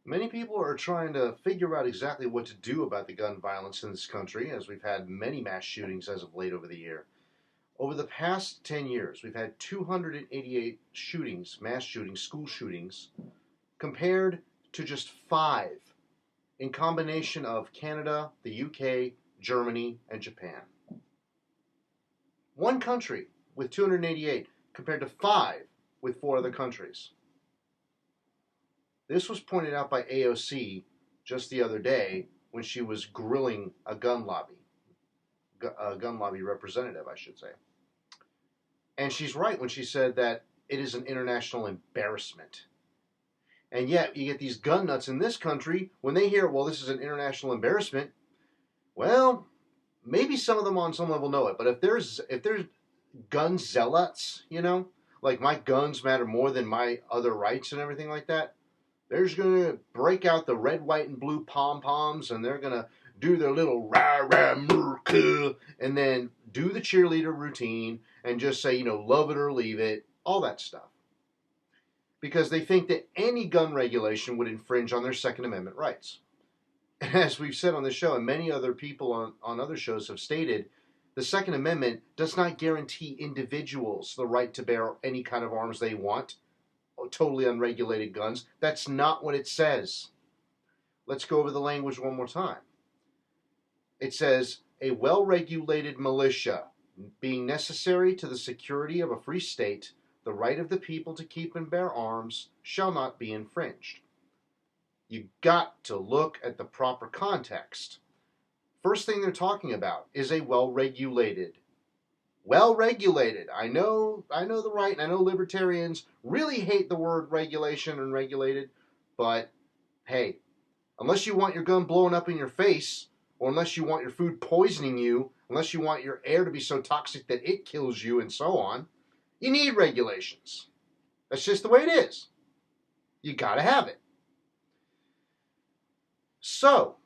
Many people are trying to figure out exactly what to do about the gun violence in this country, as we've had many mass shootings as of late over the year. Over the past 10 years, we've had 288 shootings, mass shootings, school shootings, compared to just 5 in combination of Canada, the UK, Germany, and Japan. One country with 288 compared to 5 with 4 other countries. This was pointed out by AOC just the other day when she was grilling a gun lobby representative, I should say. And she's right when she said that it is an international embarrassment. And yet, you get these gun nuts in this country, when they hear, well, this is an international embarrassment, well, maybe some of them on some level know it. But if there's gun zealots, like my guns matter more than my other rights and everything like that, they're just going to break out the red, white, and blue pom-poms, and they're going to do their little rah-rah America, and then do the cheerleader routine, and just say, love it or leave it, all that stuff. Because they think that any gun regulation would infringe on their Second Amendment rights. And as we've said on this show, and many other people on other shows have stated, the Second Amendment does not guarantee individuals the right to bear any kind of arms they want, totally unregulated guns. That's not what it says. Let's go over the language one more time. It says, a well-regulated militia being necessary to the security of a free state, the right of the people to keep and bear arms shall not be infringed. You got to look at the proper context. First thing they're talking about is a well-regulated. Well-regulated. I know the right, and I know libertarians really hate the word regulation and regulated, but hey, unless you want your gun blowing up in your face, or unless you want your food poisoning you, unless you want your air to be so toxic that it kills you, and so on, you need regulations. That's just the way it is. You gotta have it. So,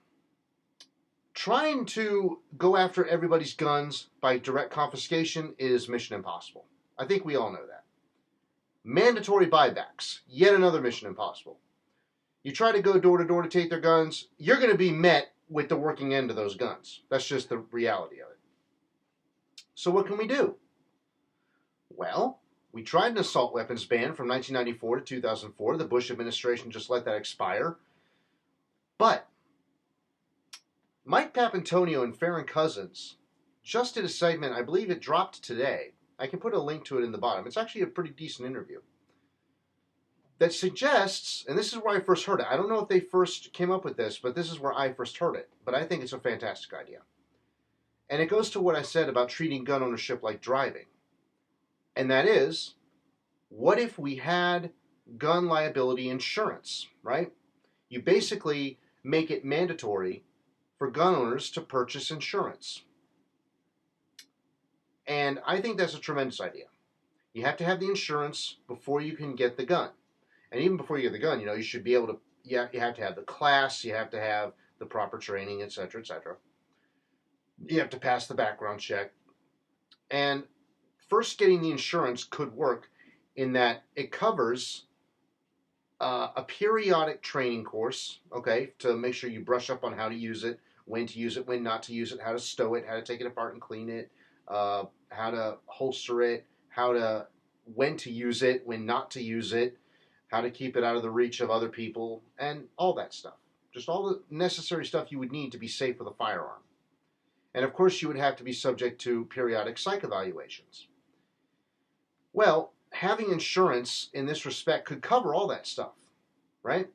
trying to go after everybody's guns by direct confiscation is mission impossible. I think we all know that. Mandatory buybacks, yet another mission impossible. You try to go door to door to take their guns, you're going to be met with the working end of those guns. That's just the reality of it. So what can we do? Well, we tried an assault weapons ban from 1994 to 2004. The Bush administration just let that expire. But Mike Papantonio and Farron Cousins just did a segment, I believe it dropped today. I can put a link to it in the bottom. It's actually a pretty decent interview that suggests, and this is where I first heard it. I don't know if they first came up with this, but this is where I first heard it. But I think it's a fantastic idea. And it goes to what I said about treating gun ownership like driving. And that is, what if we had gun liability insurance, right? You basically make it mandatory for gun owners to purchase insurance. And I think that's a tremendous idea. You have to have the insurance before you can get the gun. And even before you get the gun, you should be able to, you have to have the class, you have to have the proper training, etc., etc. You have to pass the background check. And first getting the insurance could work in that it covers a periodic training course, okay, to make sure you brush up on how to use it, when to use it, when not to use it, how to stow it, how to take it apart and clean it, how to holster it, when to use it, when not to use it, how to keep it out of the reach of other people, and all that stuff. Just all the necessary stuff you would need to be safe with a firearm. And of course, you would have to be subject to periodic psych evaluations. Well, having insurance in this respect could cover all that stuff, right?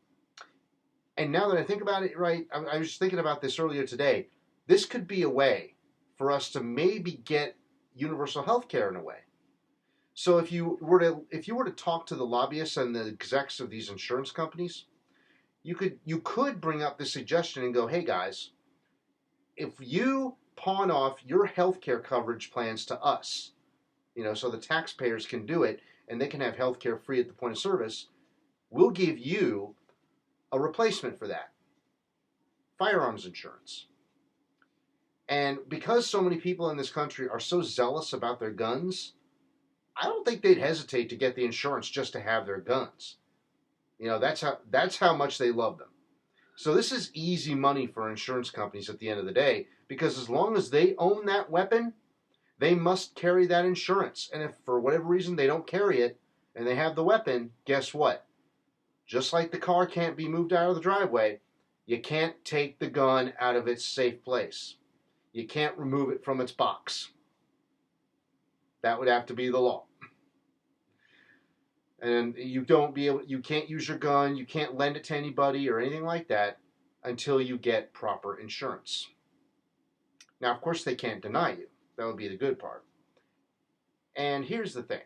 And now that I think about it, right, I was thinking about this earlier today. This could be a way for us to maybe get universal health care in a way. So if you were to talk to the lobbyists and the execs of these insurance companies, you could bring up this suggestion and go, hey guys, if you pawn off your health care coverage plans to us, so the taxpayers can do it and they can have health care free at the point of service, we'll give you a replacement for that. Firearms insurance. And because so many people in this country are so zealous about their guns, I don't think they'd hesitate to get the insurance just to have their guns. That's how much they love them. So this is easy money for insurance companies at the end of the day, because as long as they own that weapon, they must carry that insurance. And if for whatever reason they don't carry it and they have the weapon, guess what? Just like the car can't be moved out of the driveway, you can't take the gun out of its safe place. You can't remove it from its box. That would have to be the law. And you can't use your gun, you can't lend it to anybody or anything like that until you get proper insurance. Now, of course, they can't deny you. That would be the good part. And here's the thing.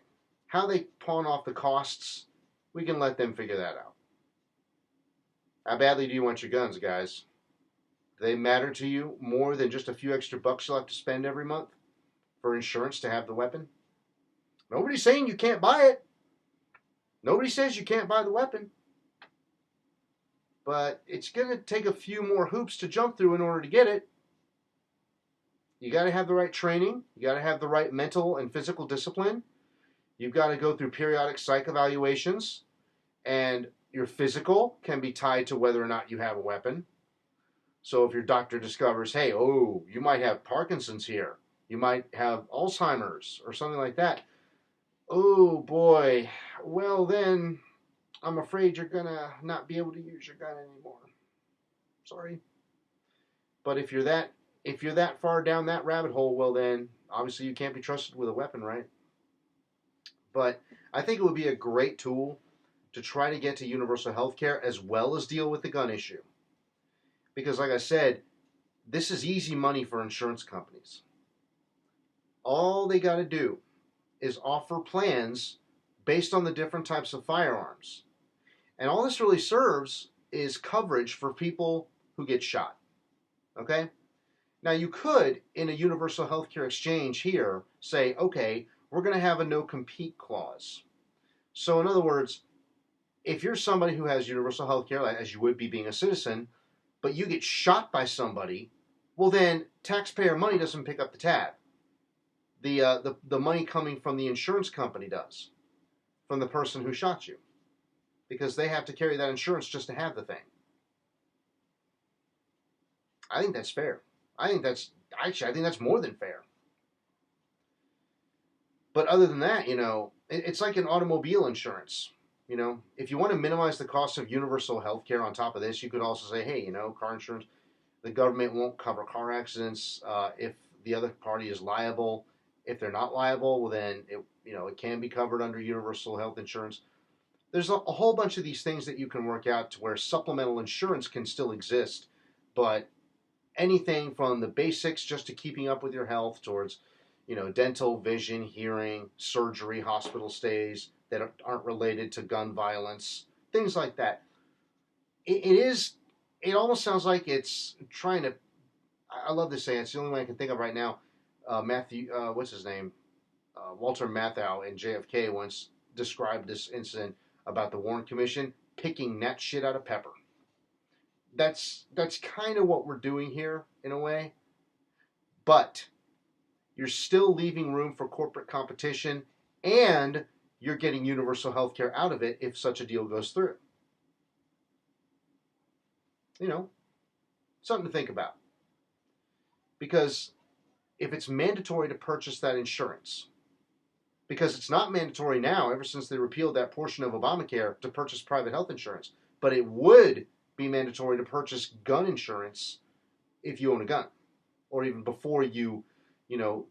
How they pawn off the costs, we can let them figure that out. How badly do you want your guns, guys? Do they matter to you more than just a few extra bucks you'll have to spend every month for insurance to have the weapon? Nobody's saying you can't buy it. Nobody says you can't buy the weapon. But it's going to take a few more hoops to jump through in order to get it. You got to have the right training. You got to have the right mental and physical discipline. You've got to go through periodic psych evaluations. And your physical can be tied to whether or not you have a weapon. So if your doctor discovers, hey, you might have Parkinson's here. You might have Alzheimer's or something like that. Oh boy, well then, I'm afraid you're gonna not be able to use your gun anymore. Sorry. But if you're that far down that rabbit hole, well then, obviously you can't be trusted with a weapon, right? But I think it would be a great tool to try to get to universal health care as well as deal with the gun issue. Because like I said, this is easy money for insurance companies. All they got to do is offer plans based on the different types of firearms. And all this really serves is coverage for people who get shot. Okay? Now you could, in a universal healthcare exchange here, say, okay, we're going to have a no-compete clause. So in other words, if you're somebody who has universal healthcare, as you would be being a citizen, but you get shot by somebody, well then taxpayer money doesn't pick up the tab. The money coming from the insurance company does, from the person who shot you, because they have to carry that insurance just to have the thing. I think that's fair. I think that's more than fair. But other than that, it's like an automobile insurance. If you want to minimize the cost of universal health care on top of this, you could also say, hey, car insurance, the government won't cover car accidents if the other party is liable. If they're not liable, well then it can be covered under universal health insurance. There's a whole bunch of these things that you can work out to where supplemental insurance can still exist, but anything from the basics just to keeping up with your health towards, dental, vision, hearing, surgery, hospital stays that aren't related to gun violence, things like that. It almost sounds like it's trying to, I love this saying, it's the only one I can think of right now. What's his name? Walter Matthau in JFK once described this incident about the Warren Commission picking that shit out of pepper. That's kind of what we're doing here in a way, but you're still leaving room for corporate competition, and you're getting universal health care out of it if such a deal goes through. Something to think about. Because if it's mandatory to purchase that insurance, because it's not mandatory now ever since they repealed that portion of Obamacare to purchase private health insurance, but it would be mandatory to purchase gun insurance if you own a gun, or even before you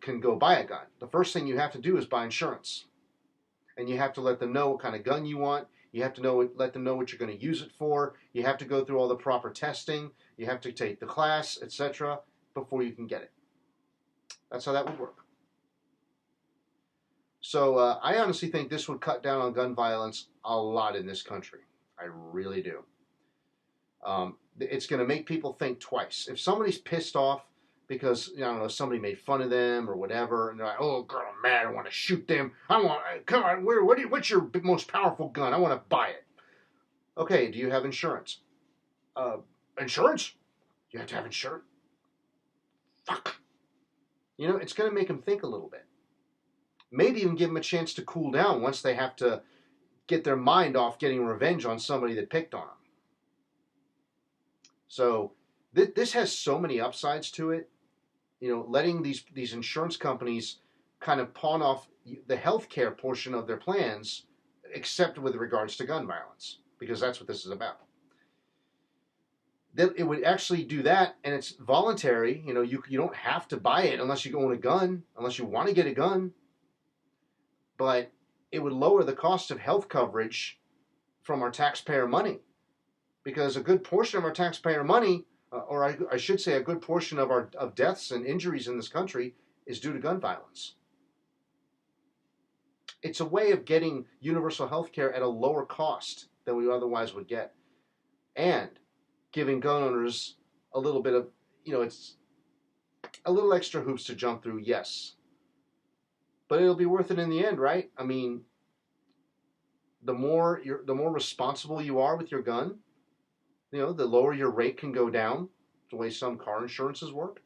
can go buy a gun. The first thing you have to do is buy insurance, and you have to let them know what kind of gun you want. You have to let them know what you're going to use it for. You have to go through all the proper testing. You have to take the class, etc., before you can get it. That's how that would work. So I honestly think this would cut down on gun violence a lot in this country. I really do. It's going to make people think twice. If somebody's pissed off because somebody made fun of them or whatever, and they're like, "Oh, God, I'm mad. I want to shoot them. Come on. What's your most powerful gun? I want to buy it." Okay, do you have insurance? Insurance? You have to have insurance. Fuck. It's going to make them think a little bit. Maybe even give them a chance to cool down once they have to get their mind off getting revenge on somebody that picked on them. So this has so many upsides to it. Letting these insurance companies kind of pawn off the healthcare portion of their plans, except with regards to gun violence, because that's what this is about. That it would actually do that, and it's voluntary. You don't have to buy it unless you own a gun, unless you want to get a gun. But it would lower the cost of health coverage from our taxpayer money, because a good portion of our taxpayer money, or I should say, a good portion of deaths and injuries in this country is due to gun violence. It's a way of getting universal health care at a lower cost than we otherwise would get, and giving gun owners a little bit of, it's a little extra hoops to jump through, yes. But it'll be worth it in the end, right? I mean, the more responsible you are with your gun, the lower your rate can go down, the way some car insurances work.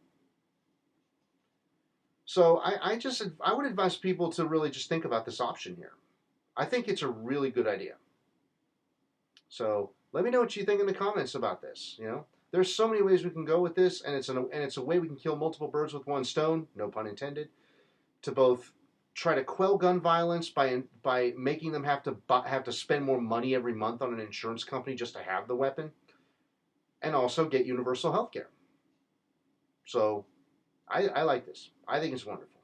So I would advise people to really just think about this option here. I think it's a really good idea. So let me know what you think in the comments about this. There's so many ways we can go with this, and it's a way we can kill multiple birds with one stone, no pun intended, to both try to quell gun violence by making them have to spend more money every month on an insurance company just to have the weapon, and also get universal health care. So I like this. I think it's wonderful.